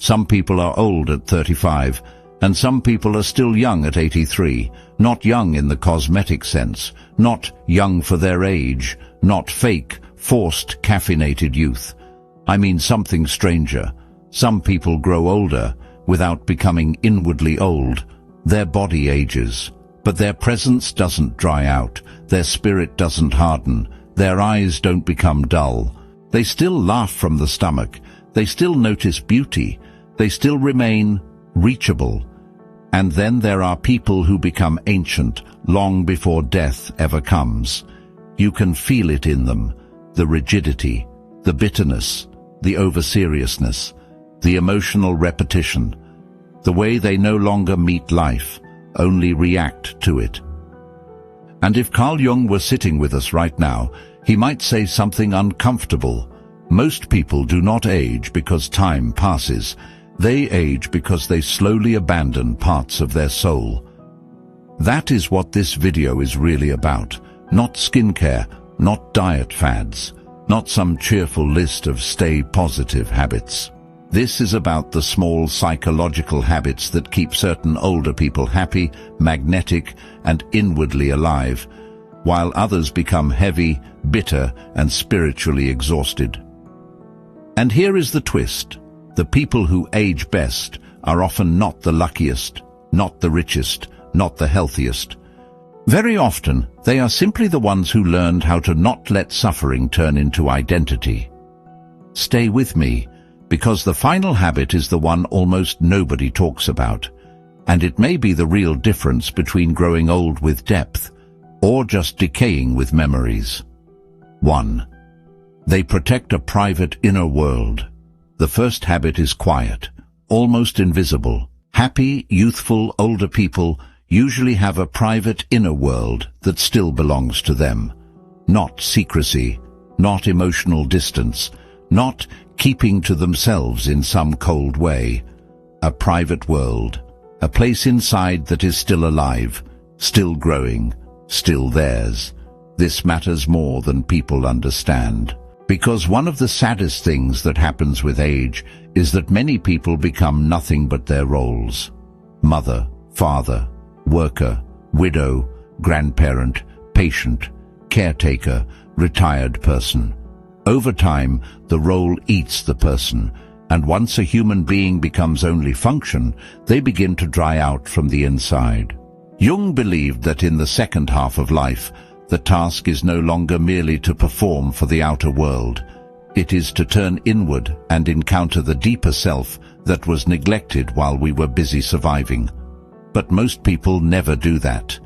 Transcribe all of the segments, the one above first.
Some people are old at 35, and some people are still young at 83, not young in the cosmetic sense, not young for their age, not fake, forced, caffeinated youth. I mean something stranger. Some people grow older without becoming inwardly old. Their body ages, but their presence doesn't dry out, their spirit doesn't harden, their eyes don't become dull. They still laugh from the stomach, they still notice beauty, they still remain reachable. And then there are people who become ancient long before death ever comes. You can feel it in them, the rigidity, the bitterness, the over-seriousness, the emotional repetition, the way they no longer meet life, only react to it. And if Carl Jung were sitting with us right now, he might say something uncomfortable. Most people do not age because time passes. They age because they slowly abandon parts of their soul. That is what this video is really about. Not skincare, not diet fads, not some cheerful list of stay positive habits. This is about the small psychological habits that keep certain older people happy, magnetic, and inwardly alive, while others become heavy, bitter, and spiritually exhausted. And here is the twist. The people who age best are often not the luckiest, not the richest, not the healthiest. Very often, they are simply the ones who learned how to not let suffering turn into identity. Stay with me, because the final habit is the one almost nobody talks about, and it may be the real difference between growing old with depth or just decaying with memories. 1. They protect a private inner world. The first habit is quiet, almost invisible. Happy, youthful, older people usually have a private inner world that still belongs to them. Not secrecy, not emotional distance, not keeping to themselves in some cold way. A private world, a place inside that is still alive, still growing, still theirs. This matters more than people understand. Because one of the saddest things that happens with age is that many people become nothing but their roles. Mother, father, worker, widow, grandparent, patient, caretaker, retired person. Over time, the role eats the person, and once a human being becomes only function, they begin to dry out from the inside. Jung believed that in the second half of life, the task is no longer merely to perform for the outer world. It is to turn inward and encounter the deeper self that was neglected while we were busy surviving. But most people never do that.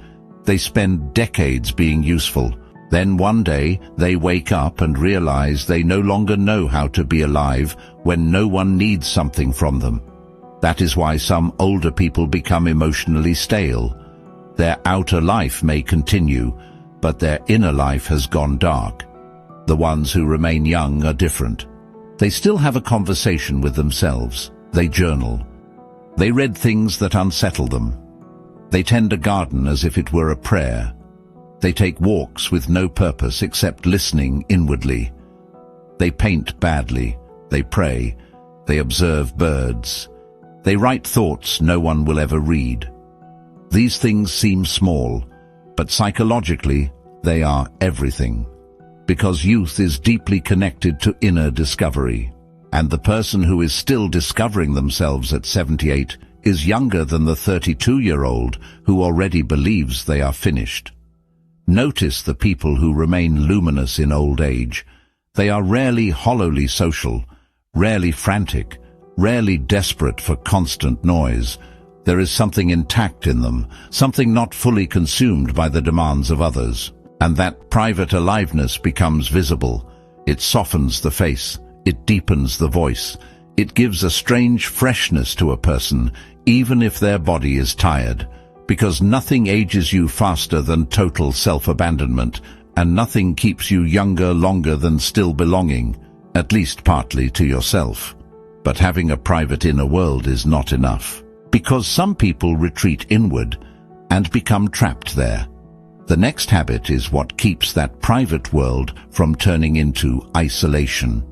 They spend decades being useful. Then one day they wake up and realize they no longer know how to be alive when no one needs something from them. That is why some older people become emotionally stale. Their outer life may continue, but their inner life has gone dark. The ones who remain young are different. They still have a conversation with themselves. They journal. They read things that unsettle them. They tend a garden as if it were a prayer. They take walks with no purpose except listening inwardly. They paint badly. They pray. They observe birds. They write thoughts no one will ever read. These things seem small, but psychologically, they are everything. Because youth is deeply connected to inner discovery, and the person who is still discovering themselves at 78 is younger than the 32-year-old who already believes they are finished. Notice the people who remain luminous in old age. They are rarely hollowly social, rarely frantic, rarely desperate for constant noise. There is something intact in them, something not fully consumed by the demands of others. And that private aliveness becomes visible. It softens the face, it deepens the voice, it gives a strange freshness to a person, even if their body is tired. Because nothing ages you faster than total self-abandonment, and nothing keeps you younger longer than still belonging, at least partly to yourself. But having a private inner world is not enough. Because some people retreat inward and become trapped there. The next habit is what keeps that private world from turning into isolation.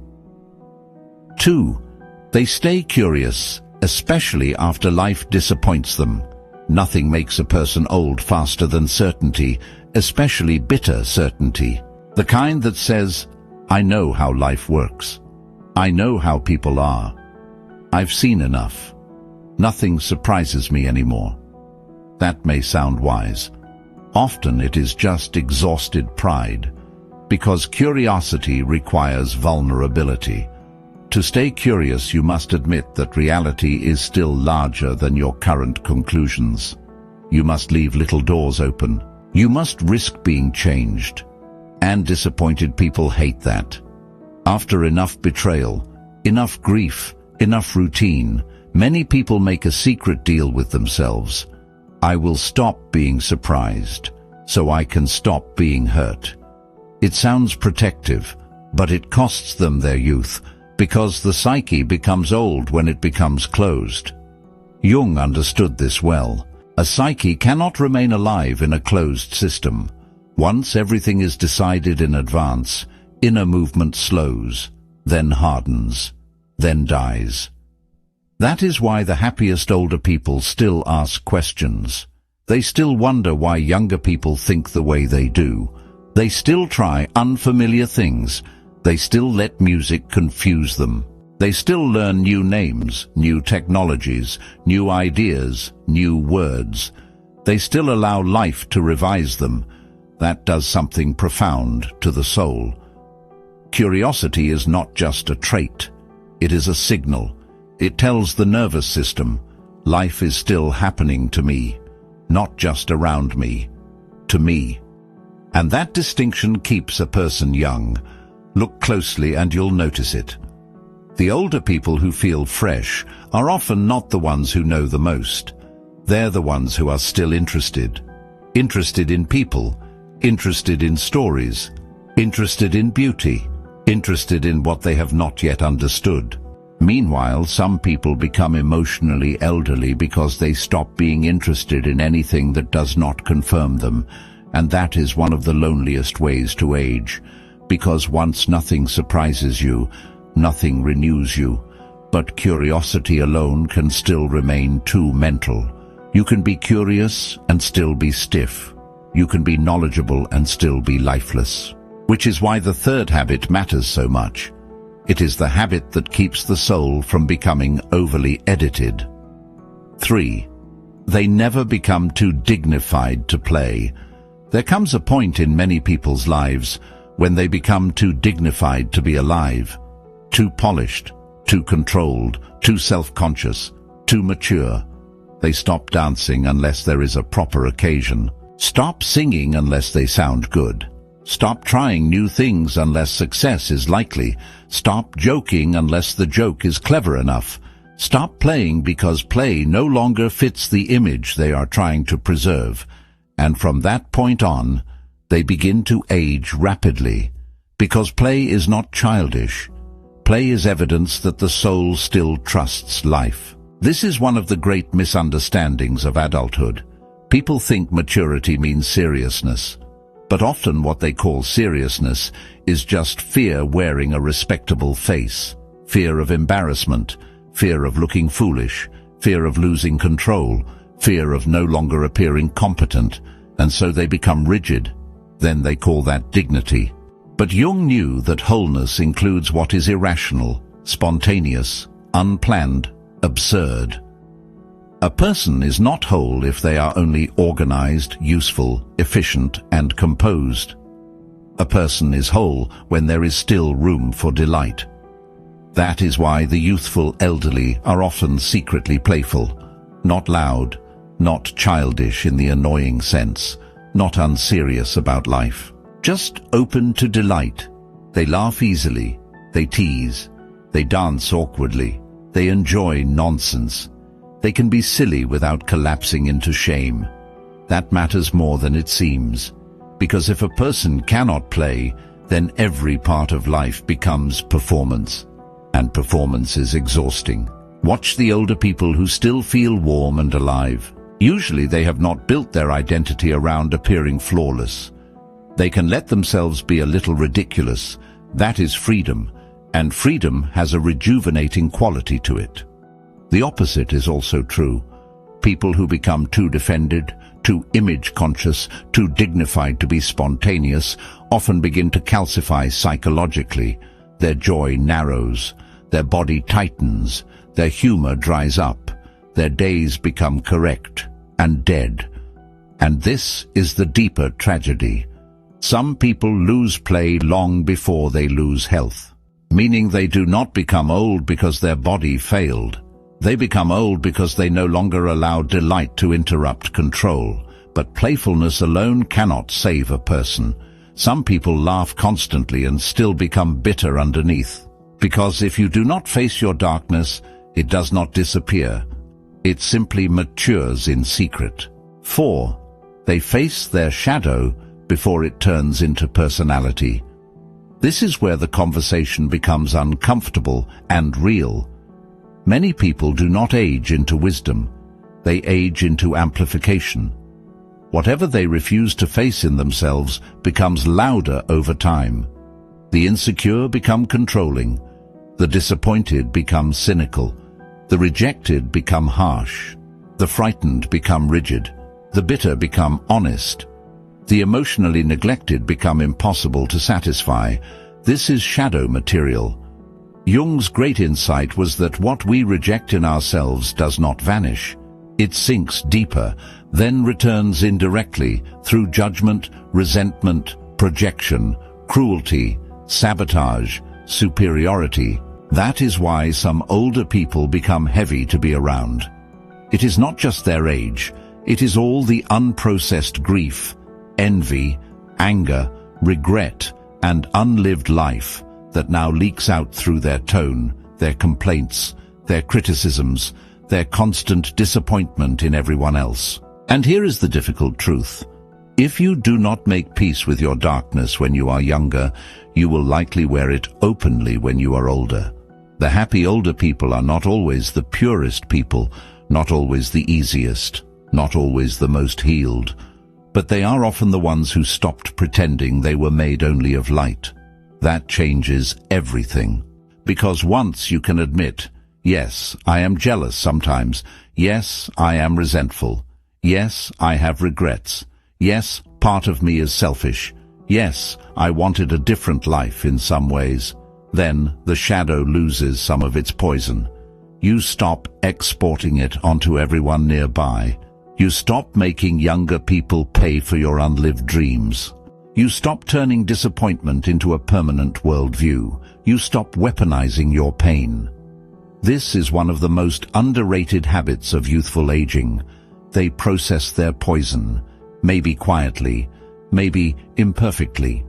2. They stay curious, especially after life disappoints them. Nothing makes a person old faster than certainty, especially bitter certainty. The kind that says, I know how life works. I know how people are. I've seen enough. Nothing surprises me anymore. That may sound wise. Often it is just exhausted pride, because curiosity requires vulnerability. To stay curious, you must admit that reality is still larger than your current conclusions. You must leave little doors open. You must risk being changed. And disappointed people hate that. After enough betrayal, enough grief, enough routine, many people make a secret deal with themselves. I will stop being surprised, so I can stop being hurt. It sounds protective, but it costs them their youth, because the psyche becomes old when it becomes closed. Jung understood this well. A psyche cannot remain alive in a closed system. Once everything is decided in advance, inner movement slows, then hardens, then dies. That is why the happiest older people still ask questions. They still wonder why younger people think the way they do. They still try unfamiliar things. They still let music confuse them. They still learn new names, new technologies, new ideas, new words. They still allow life to revise them. That does something profound to the soul. Curiosity is not just a trait. It is a signal. It tells the nervous system, life is still happening to me, not just around me, to me. And that distinction keeps a person young. Look closely and you'll notice it. The older people who feel fresh are often not the ones who know the most. They're the ones who are still interested. Interested in people, interested in stories, interested in beauty, interested in what they have not yet understood. Meanwhile, some people become emotionally elderly because they stop being interested in anything that does not confirm them, and that is one of the loneliest ways to age, because once nothing surprises you, nothing renews you, but curiosity alone can still remain too mental. You can be curious and still be stiff. You can be knowledgeable and still be lifeless. Which is why the third habit matters so much. It is the habit that keeps the soul from becoming overly edited. 3. They never become too dignified to play. There comes a point in many people's lives when they become too dignified to be alive, too polished, too controlled, too self-conscious, too mature. They stop dancing unless there is a proper occasion. Stop singing unless they sound good. Stop trying new things unless success is likely. Stop joking unless the joke is clever enough. Stop playing because play no longer fits the image they are trying to preserve. And from that point on, they begin to age rapidly. Because play is not childish. Play is evidence that the soul still trusts life. This is one of the great misunderstandings of adulthood. People think maturity means seriousness. But often what they call seriousness is just fear wearing a respectable face, fear of embarrassment, fear of looking foolish, fear of losing control, fear of no longer appearing competent, and so they become rigid. Then they call that dignity. But Jung knew that wholeness includes what is irrational, spontaneous, unplanned, absurd. A person is not whole if they are only organized, useful, efficient, and composed. A person is whole when there is still room for delight. That is why the youthful elderly are often secretly playful, not loud, not childish in the annoying sense, not unserious about life, just open to delight. They laugh easily, they tease, they dance awkwardly, they enjoy nonsense. They can be silly without collapsing into shame. That matters more than it seems, because if a person cannot play, then every part of life becomes performance, and performance is exhausting. Watch the older people who still feel warm and alive. Usually they have not built their identity around appearing flawless. They can let themselves be a little ridiculous. That is freedom. And freedom has a rejuvenating quality to it. The opposite is also true. People who become too defended, too image-conscious, too dignified to be spontaneous, often begin to calcify psychologically. Their joy narrows, their body tightens, their humor dries up, their days become correct and dead. And this is the deeper tragedy. Some people lose play long before they lose health, meaning they do not become old because their body failed. They become old because they no longer allow delight to interrupt control. But playfulness alone cannot save a person. Some people laugh constantly and still become bitter underneath. Because if you do not face your darkness, it does not disappear. It simply matures in secret. 4. They face their shadow before it turns into personality. This is where the conversation becomes uncomfortable and real. Many people do not age into wisdom. They age into amplification. Whatever they refuse to face in themselves becomes louder over time. The insecure become controlling. The disappointed become cynical. The rejected become harsh. The frightened become rigid. The bitter become honest. The emotionally neglected become impossible to satisfy. This is shadow material. Jung's great insight was that what we reject in ourselves does not vanish. It sinks deeper, then returns indirectly through judgment, resentment, projection, cruelty, sabotage, superiority. That is why some older people become heavy to be around. It is not just their age, it is all the unprocessed grief, envy, anger, regret, and unlived life that now leaks out through their tone, their complaints, their criticisms, their constant disappointment in everyone else. And here is the difficult truth. If you do not make peace with your darkness when you are younger, you will likely wear it openly when you are older. The happy older people are not always the purest people, not always the easiest, not always the most healed, but they are often the ones who stopped pretending they were made only of light. That changes everything. Because once you can admit, yes, I am jealous sometimes. Yes, I am resentful. Yes, I have regrets. Yes, part of me is selfish. Yes, I wanted a different life in some ways. Then the shadow loses some of its poison. You stop exporting it onto everyone nearby. You stop making younger people pay for your unlived dreams. You stop turning disappointment into a permanent worldview. You stop weaponizing your pain. This is one of the most underrated habits of youthful aging. They process their poison, maybe quietly, maybe imperfectly.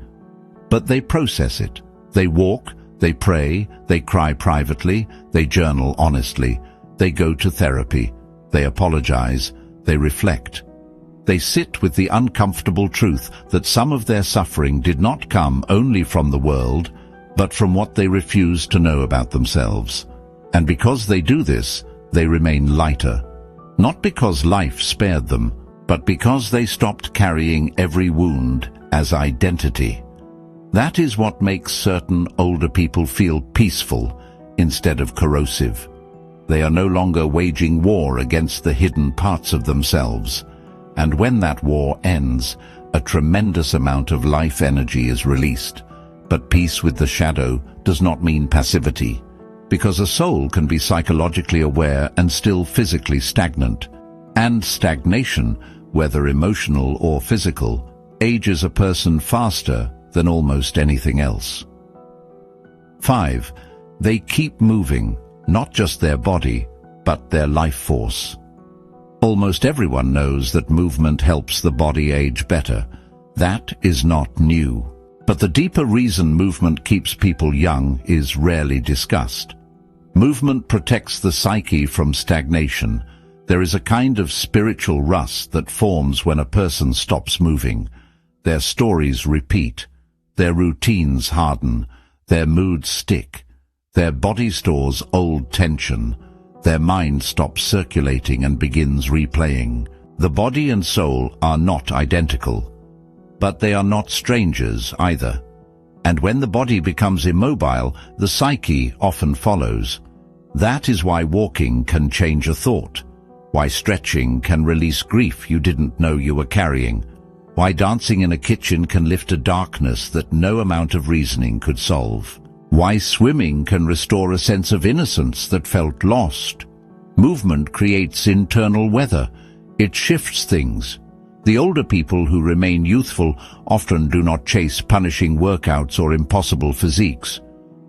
But they process it. They walk, they pray, they cry privately, they journal honestly, they go to therapy, they apologize, they reflect. They sit with the uncomfortable truth that some of their suffering did not come only from the world, but from what they refused to know about themselves. And because they do this, they remain lighter. Not because life spared them, but because they stopped carrying every wound as identity. That is what makes certain older people feel peaceful instead of corrosive. They are no longer waging war against the hidden parts of themselves. And when that war ends, a tremendous amount of life energy is released. But peace with the shadow does not mean passivity, because a soul can be psychologically aware and still physically stagnant. And stagnation, whether emotional or physical, ages a person faster than almost anything else. 5. They keep moving, not just their body, but their life force. Almost everyone knows that movement helps the body age better. That is not new. But the deeper reason movement keeps people young is rarely discussed. Movement protects the psyche from stagnation. There is a kind of spiritual rust that forms when a person stops moving. Their stories repeat. Their routines harden. Their moods stick. Their body stores old tension. Their mind stops circulating and begins replaying. The body and soul are not identical, but they are not strangers either. And when the body becomes immobile, the psyche often follows. That is why walking can change a thought, why stretching can release grief you didn't know you were carrying, why dancing in a kitchen can lift a darkness that no amount of reasoning could solve, why swimming can restore a sense of innocence that felt lost. Movement creates internal weather. It shifts things. The older people who remain youthful often do not chase punishing workouts or impossible physiques.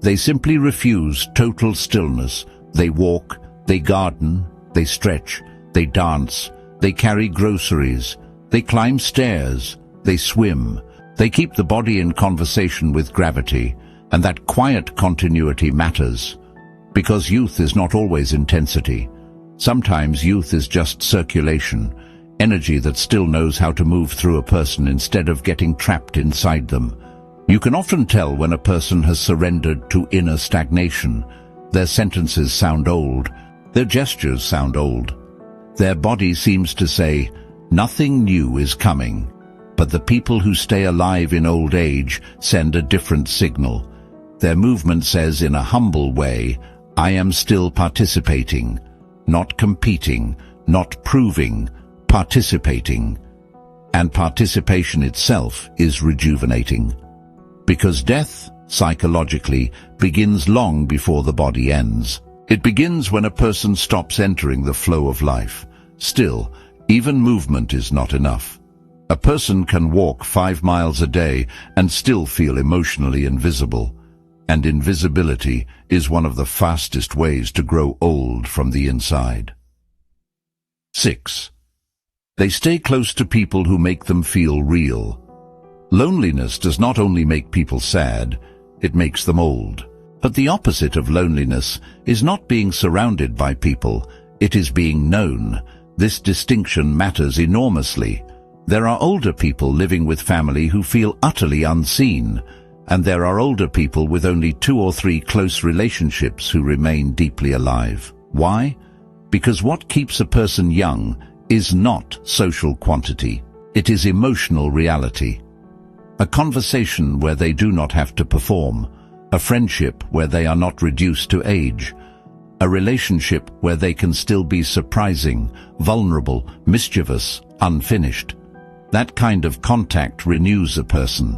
They simply refuse total stillness. They walk, they garden, they stretch, they dance, they carry groceries, they climb stairs, they swim. They keep the body in conversation with gravity, and that quiet continuity matters. Because youth is not always intensity. Sometimes youth is just circulation, energy that still knows how to move through a person instead of getting trapped inside them. You can often tell when a person has surrendered to inner stagnation. Their sentences sound old. Their gestures sound old. Their body seems to say, "Nothing new is coming." But the people who stay alive in old age send a different signal. Their movement says in a humble way, "I am still participating." Not competing, not proving, participating. And participation itself is rejuvenating. Because death, psychologically, begins long before the body ends. It begins when a person stops entering the flow of life. Still, even movement is not enough. A person can walk 5 miles a day and still feel emotionally invisible. And invisibility is one of the fastest ways to grow old from the inside. 6. They stay close to people who make them feel real. Loneliness does not only make people sad, it makes them old. But the opposite of loneliness is not being surrounded by people, it is being known. This distinction matters enormously. There are older people living with family who feel utterly unseen, and there are older people with only 2 or 3 close relationships who remain deeply alive. Why? Because what keeps a person young is not social quantity. It is emotional reality. A conversation where they do not have to perform. A friendship where they are not reduced to age. A relationship where they can still be surprising, vulnerable, mischievous, unfinished. That kind of contact renews a person.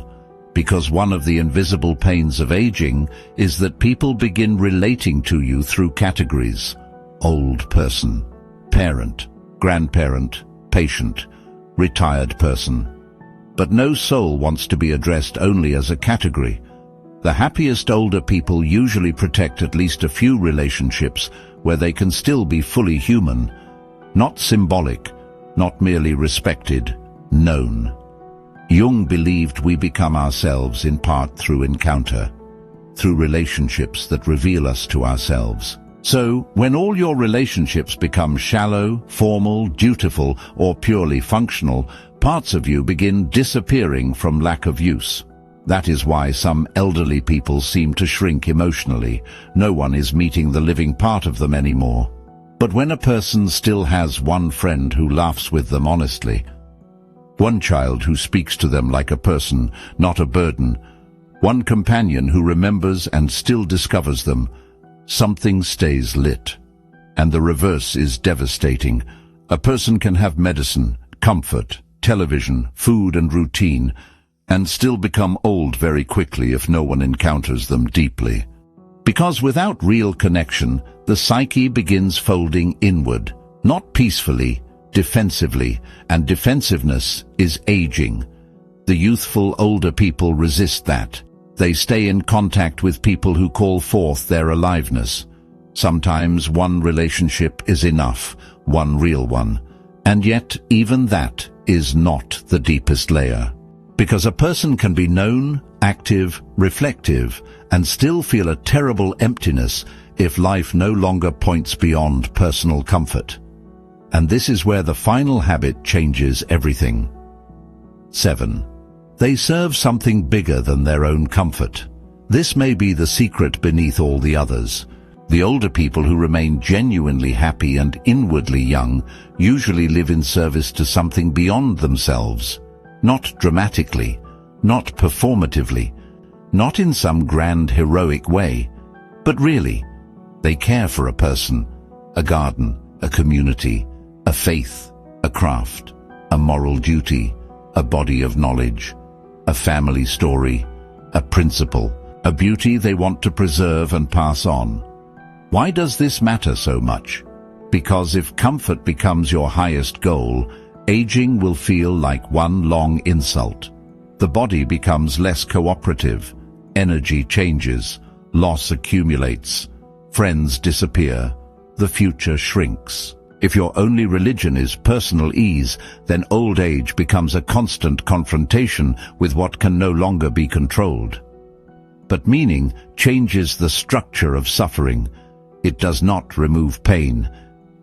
Because one of the invisible pains of aging is that people begin relating to you through categories. Old person, parent, grandparent, patient, retired person. But no soul wants to be addressed only as a category. The happiest older people usually protect at least a few relationships where they can still be fully human. Not symbolic, not merely respected, known. Jung believed we become ourselves in part through encounter, through relationships that reveal us to ourselves. So, when all your relationships become shallow, formal, dutiful, or purely functional, parts of you begin disappearing from lack of use. That is why some elderly people seem to shrink emotionally. No one is meeting the living part of them anymore. But when a person still has one friend who laughs with them honestly, one child who speaks to them like a person, not a burden, one companion who remembers and still discovers them, something stays lit. And the reverse is devastating. A person can have medicine, comfort, television, food and routine, and still become old very quickly if no one encounters them deeply. Because without real connection, the psyche begins folding inward, not peacefully, defensively, and defensiveness is aging. The youthful older people resist that. They stay in contact with people who call forth their aliveness. Sometimes one relationship is enough, one real one, and yet even that is not the deepest layer. Because a person can be known, active, reflective, and still feel a terrible emptiness if life no longer points beyond personal comfort. And this is where the final habit changes everything. 7. They serve something bigger than their own comfort. This may be the secret beneath all the others. The older people who remain genuinely happy and inwardly young usually live in service to something beyond themselves. Not dramatically, not performatively, not in some grand heroic way, but really, they care for a person, a garden, a community, a faith, a craft, a moral duty, a body of knowledge, a family story, a principle, a beauty they want to preserve and pass on. Why does this matter so much? Because if comfort becomes your highest goal, aging will feel like one long insult. The body becomes less cooperative, energy changes, loss accumulates, friends disappear, the future shrinks. If your only religion is personal ease, then old age becomes a constant confrontation with what can no longer be controlled. But meaning changes the structure of suffering. It does not remove pain,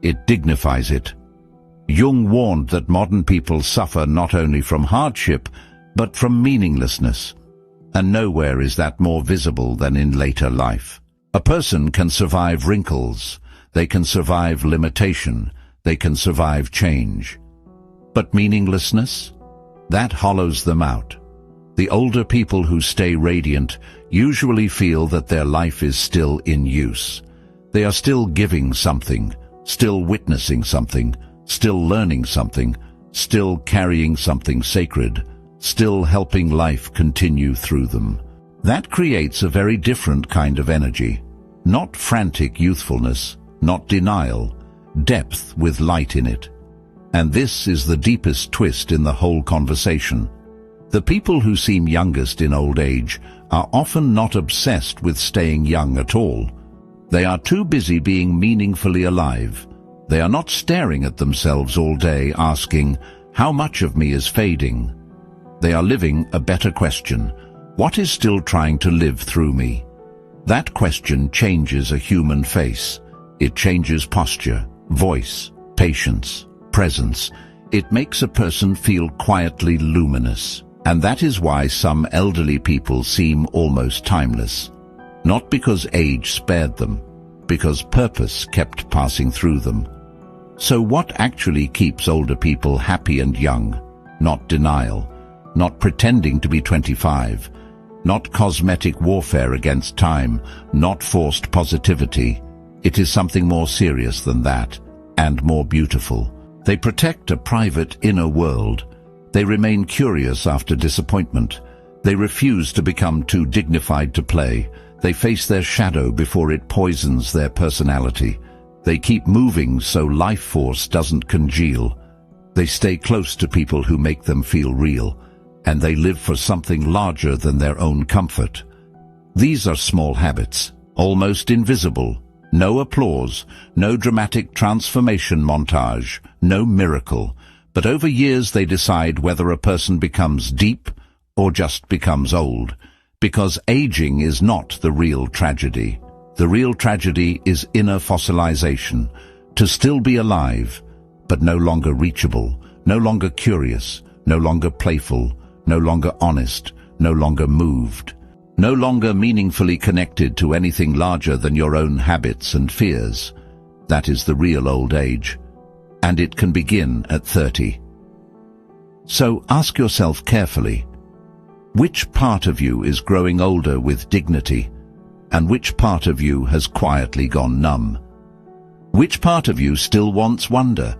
it dignifies it. Jung warned that modern people suffer not only from hardship, but from meaninglessness. And nowhere is that more visible than in later life. A person can survive wrinkles, they can survive limitation, they can survive change. But meaninglessness? That hollows them out. The older people who stay radiant usually feel that their life is still in use. They are still giving something, still witnessing something, still learning something, still carrying something sacred, still helping life continue through them. That creates a very different kind of energy. Not frantic youthfulness, not denial, depth with light in it. And this is the deepest twist in the whole conversation. The people who seem youngest in old age are often not obsessed with staying young at all. They are too busy being meaningfully alive. They are not staring at themselves all day asking, how much of me is fading? They are living a better question. What is still trying to live through me? That question changes a human face. It changes posture, voice, patience, presence. It makes a person feel quietly luminous. And that is why some elderly people seem almost timeless. Not because age spared them, because purpose kept passing through them. So what actually keeps older people happy and young? Not denial, not pretending to be 25, not cosmetic warfare against time, not forced positivity. It is something more serious than that, and more beautiful. They protect a private inner world. They remain curious after disappointment. They refuse to become too dignified to play. They face their shadow before it poisons their personality. They keep moving so life force doesn't congeal. They stay close to people who make them feel real, and they live for something larger than their own comfort. These are small habits, almost invisible. No applause, no dramatic transformation montage, no miracle. But over years they decide whether a person becomes deep or just becomes old. Because aging is not the real tragedy. The real tragedy is inner fossilization. To still be alive, but no longer reachable, no longer curious, no longer playful, no longer honest, no longer moved, no longer meaningfully connected to anything larger than your own habits and fears. That is the real old age. And it can begin at 30. So ask yourself carefully, which part of you is growing older with dignity, and which part of you has quietly gone numb? Which part of you still wants wonder?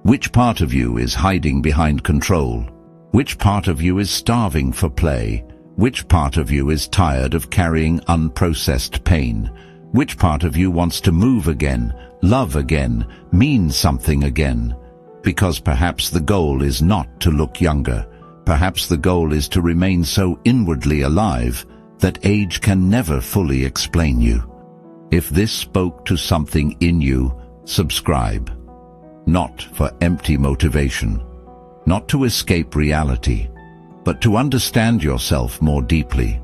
Which part of you is hiding behind control? Which part of you is starving for play? Which part of you is tired of carrying unprocessed pain? Which part of you wants to move again, love again, mean something again? Because perhaps the goal is not to look younger. Perhaps the goal is to remain so inwardly alive that age can never fully explain you. If this spoke to something in you, subscribe. Not for empty motivation, not to escape reality, but to understand yourself more deeply,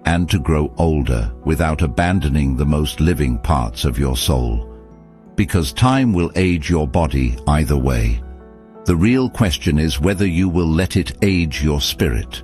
and to grow older without abandoning the most living parts of your soul. Because time will age your body either way. The real question is whether you will let it age your spirit.